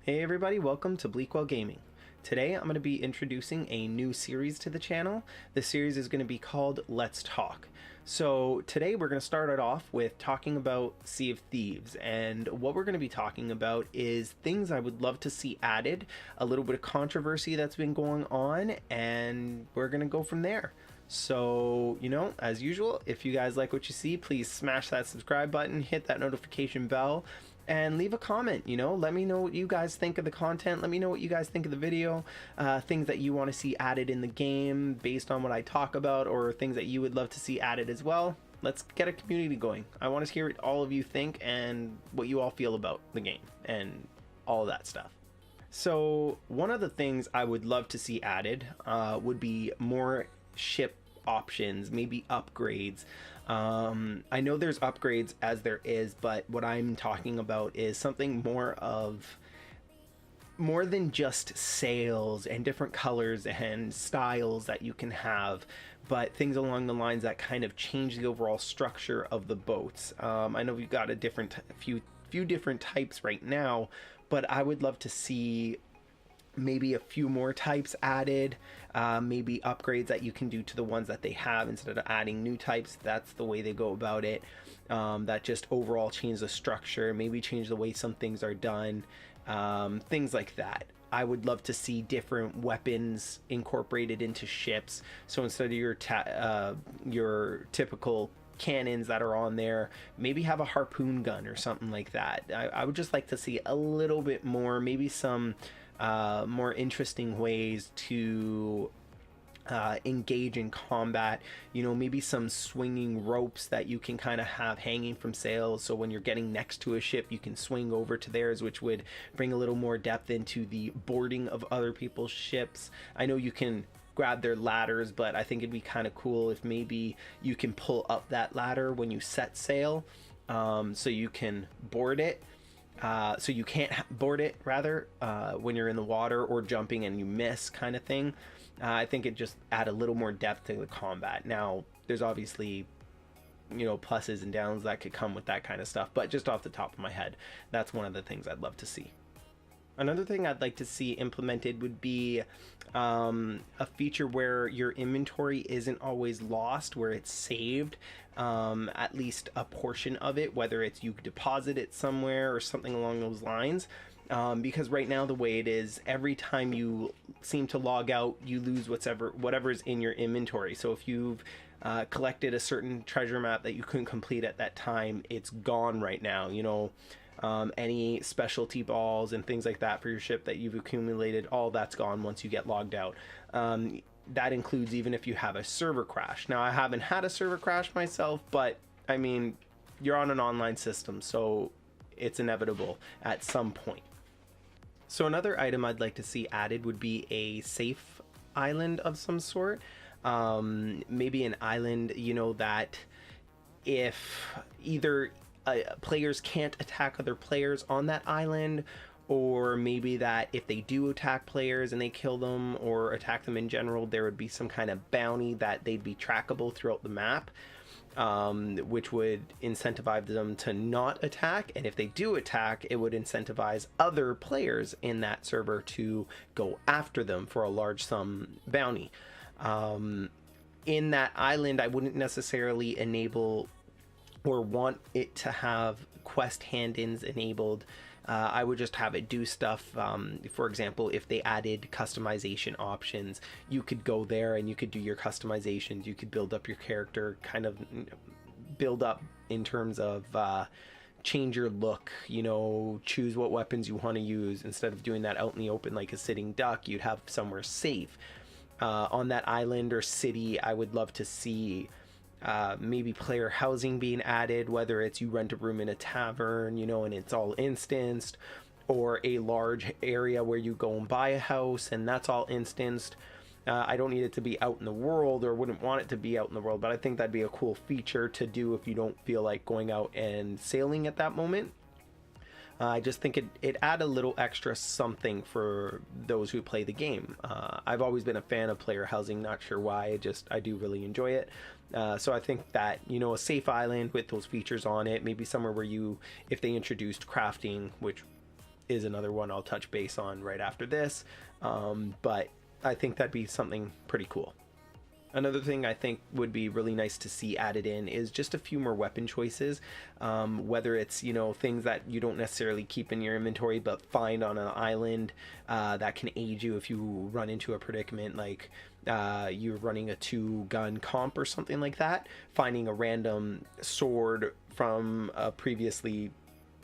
Hey everybody, welcome to Bleakwell Gaming. Today I'm going to be introducing a new series to the channel. The series is going to be called Let's Talk. So today we're going to start it off with talking about Sea of Thieves, and what we're going to be talking about is things I would love to see added, a little bit of controversy that's been going on, and we're going to go from there. So, as usual, if you guys like what you see, please smash that subscribe button, hit that notification bell, and leave a comment. Let me know what you guys think of the content. Let me know what you guys think of the video, things that you want to see added in the game based on what I talk about, or things that you would love to see added as well. Let's get a community going. I want to hear what all of you think and what you all feel about the game and all of that stuff. So one of the things I would love to see added would be more ship options, maybe upgrades. I know there's upgrades as there is, but what I'm talking about is something more than just sails and different colors and styles that you can have, but things along the lines that kind of change the overall structure of the boats. I know we've got a few different types right now, but I would love to see maybe a few more types added, maybe upgrades that you can do to the ones that they have instead of adding new types. That's the way they go about it. That just overall change the structure, maybe change the way some things are done, things like that. I would love to see different weapons incorporated into ships. So instead of your typical cannons that are on there, maybe have a harpoon gun or something like that. I would just like to see a little bit more, maybe some more interesting ways to engage in combat. Maybe some swinging ropes that you can kind of have hanging from sails, so when you're getting next to a ship you can swing over to theirs, which would bring a little more depth into the boarding of other people's ships. I know you can grab their ladders, but I think it'd be kind of cool if maybe you can pull up that ladder when you set sail, so you can board it. So you can't board it, rather, when you're in the water or jumping and you miss, kind of thing. I think it just add a little more depth to the combat. Now, there's obviously, pluses and downs that could come with that kind of stuff, but just off the top of my head, that's one of the things I'd love to see. Another thing I'd like to see implemented would be a feature where your inventory isn't always lost, where it's saved, at least a portion of it, whether it's you deposit it somewhere or something along those lines. Because right now the way it is, every time you seem to log out, you lose whatever's in your inventory. So if you've collected a certain treasure map that you couldn't complete at that time, it's gone right now. Any specialty balls and things like that for your ship that you've accumulated, all that's gone once you get logged out. That includes even if you have a server crash. Now, I haven't had a server crash myself, but I mean, you're on an online system, so it's inevitable at some point. So another item I'd like to see added would be a safe island of some sort. Maybe an island, that if either players can't attack other players on that island, or maybe that if they do attack players and they kill them or attack them in general, there would be some kind of bounty that they'd be trackable throughout the map, which would incentivize them to not attack. And if they do attack, it would incentivize other players in that server to go after them for a large sum bounty. In that island, I wouldn't necessarily enable or want it to have quest hand-ins enabled. I would just have it do stuff. For example, if they added customization options, you could go there and you could do your customizations. You could build up your character, kind of build up in terms of change your look, choose what weapons you want to use. Instead of doing that out in the open like a sitting duck, you'd have somewhere safe. On that island or city, I would love to see maybe player housing being added, whether it's you rent a room in a tavern, and it's all instanced, or a large area where you go and buy a house and that's all instanced. I don't need it to be out in the world, or wouldn't want it to be out in the world, but I think that'd be a cool feature to do if you don't feel like going out and sailing at that moment. I just think it add a little extra something for those who play the game. I've always been a fan of player housing, not sure why, I do really enjoy it. So I think that, a safe island with those features on it, maybe somewhere where if they introduced crafting, which is another one I'll touch base on right after this. But I think that'd be something pretty cool. Another thing I think would be really nice to see added in is just a few more weapon choices, whether it's, you know, things that you don't necessarily keep in your inventory but find on an island that can aid you if you run into a predicament, like you're running a 2-gun comp or something like that. Finding a random sword from a previously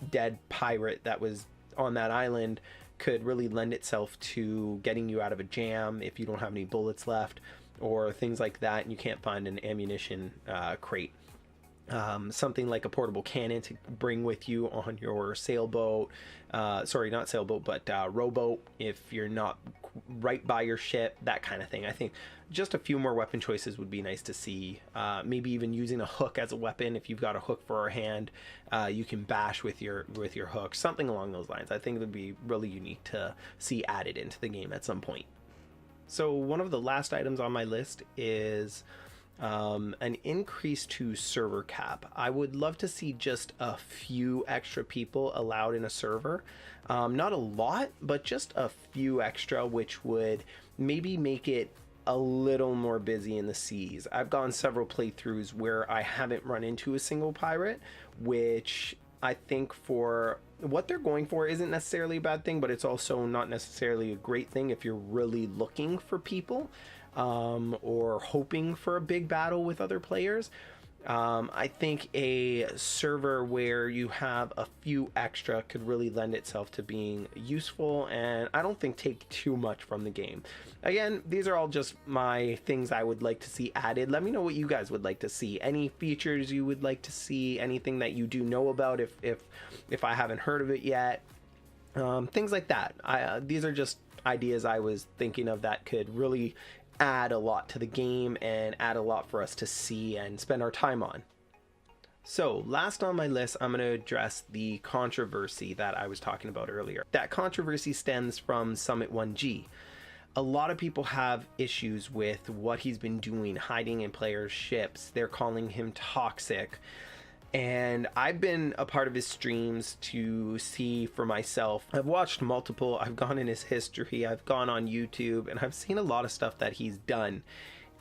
dead pirate that was on that island could really lend itself to getting you out of a jam if you don't have any bullets left, or things like that, and you can't find an ammunition crate. Something like a portable cannon to bring with you on your sailboat, sorry, not sailboat, but rowboat, if you're not right by your ship, that kind of thing. I think just a few more weapon choices would be nice to see. Maybe even using a hook as a weapon. If you've got a hook for a hand, you can bash with your hook, something along those lines. I think it would be really unique to see added into the game at some point. So one of the last items on my list is an increase to server cap. I would love to see just a few extra people allowed in a server. Not a lot, but just a few extra, which would maybe make it a little more busy in the seas. I've gone several playthroughs where I haven't run into a single pirate, which I think for what they're going for isn't necessarily a bad thing, but it's also not necessarily a great thing if you're really looking for people or hoping for a big battle with other players. I think a server where you have a few extra could really lend itself to being useful, and I don't think take too much from the game. Again, these are all just my things I would like to see added. Let me know what you guys would like to see. Any features you would like to see, anything that you do know about if I haven't heard of it yet. Things like that. These are just ideas I was thinking of that could really add a lot to the game and add a lot for us to see and spend our time on. So last on my list, I'm going to address the controversy that I was talking about earlier. That controversy stems from Summit1G. A lot of people have issues with what he's been doing, hiding in players' ships. They're calling him toxic. And I've been a part of his streams to see for myself. I've watched multiple, I've gone in his history, I've gone on YouTube, and I've seen a lot of stuff that he's done.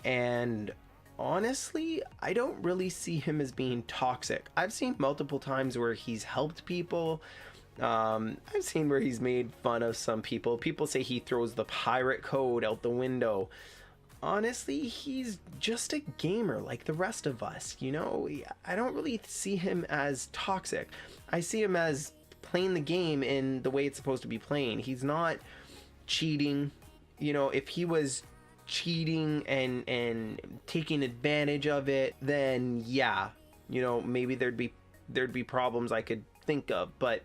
And honestly, I don't really see him as being toxic. I've seen multiple times where he's helped people. I've seen where he's made fun of some people. People say he throws the pirate code out the window. Honestly, he's just a gamer like the rest of us, you know? I don't really see him as toxic. I see him as playing the game in the way it's supposed to be playing. He's not cheating. You know, if he was cheating and taking advantage of it, then yeah, you know, maybe there'd be problems I could think of, but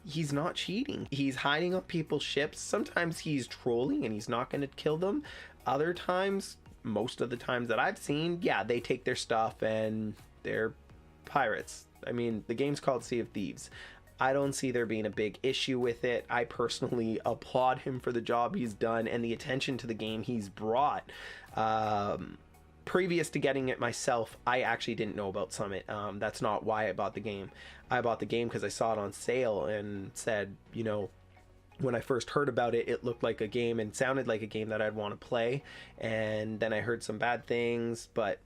he's not cheating. He's hiding on people's ships. Sometimes he's trolling and he's not going to kill them. Other times, most of the times that I've seen, yeah, they take their stuff and they're pirates. I mean, the game's called Sea of Thieves. I don't see there being a big issue with it. I personally applaud him for the job he's done and the attention to the game he's brought. Previous to getting it myself, I actually didn't know about Summit. That's not why I bought the game. I bought the game because I saw it on sale and said, you know, when I first heard about it, it looked like a game and sounded like a game that I'd want to play. And then I heard some bad things, but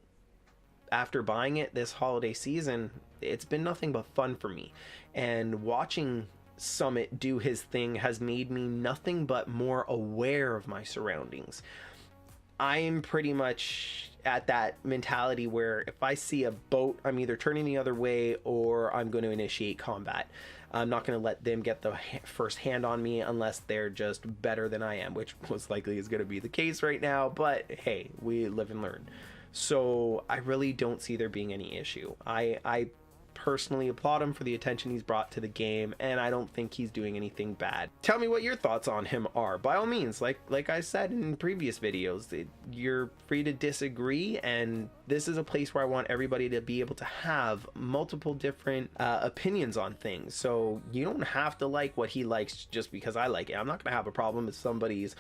after buying it this holiday season, it's been nothing but fun for me. And watching Summit do his thing has made me nothing but more aware of my surroundings. I'm pretty much at that mentality where if I see a boat, I'm either turning the other way or I'm going to initiate combat. I'm not going to let them get the first hand on me unless they're just better than I am, which most likely is going to be the case right now. But hey, we live and learn. So I really don't see there being any issue. I personally applaud him for the attention he's brought to the game, and I don't think he's doing anything bad. Tell me what your thoughts on him are. By all means, like I said in previous videos, you're free to disagree, and this is a place where I want everybody to be able to have multiple different opinions on things. So you don't have to like what he likes just because I like it. I'm not gonna have a problem if somebody's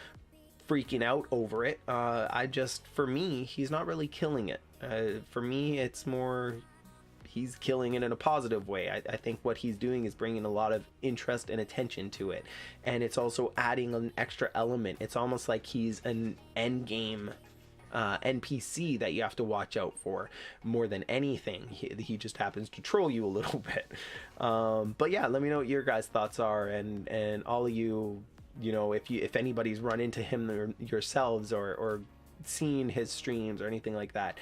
freaking out over it. For me, he's not really killing it. For me, it's more he's killing it in a positive way. I think what he's doing is bringing a lot of interest and attention to it, and it's also adding an extra element. It's almost like he's an end game NPC that you have to watch out for more than anything. He just happens to troll you a little bit. But yeah, let me know what your guys' thoughts are, and all of you, you know, if anybody's run into him yourselves or seen his streams or anything like that,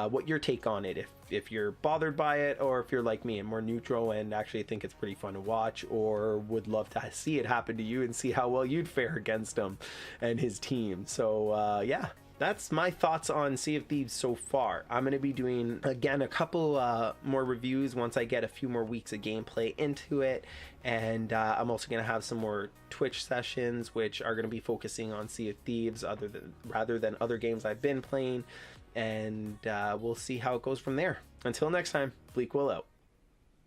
what your take on it, if you're bothered by it, or if you're like me and more neutral and actually think it's pretty fun to watch, or would love to see it happen to you and see how well you'd fare against him and his team. So yeah, that's my thoughts on Sea of Thieves so far. I'm going to be doing, again, a couple more reviews once I get a few more weeks of gameplay into it. And I'm also going to have some more Twitch sessions, which are going to be focusing on Sea of Thieves rather than other games I've been playing. And we'll see how it goes from there. Until next time, Bleak Will out.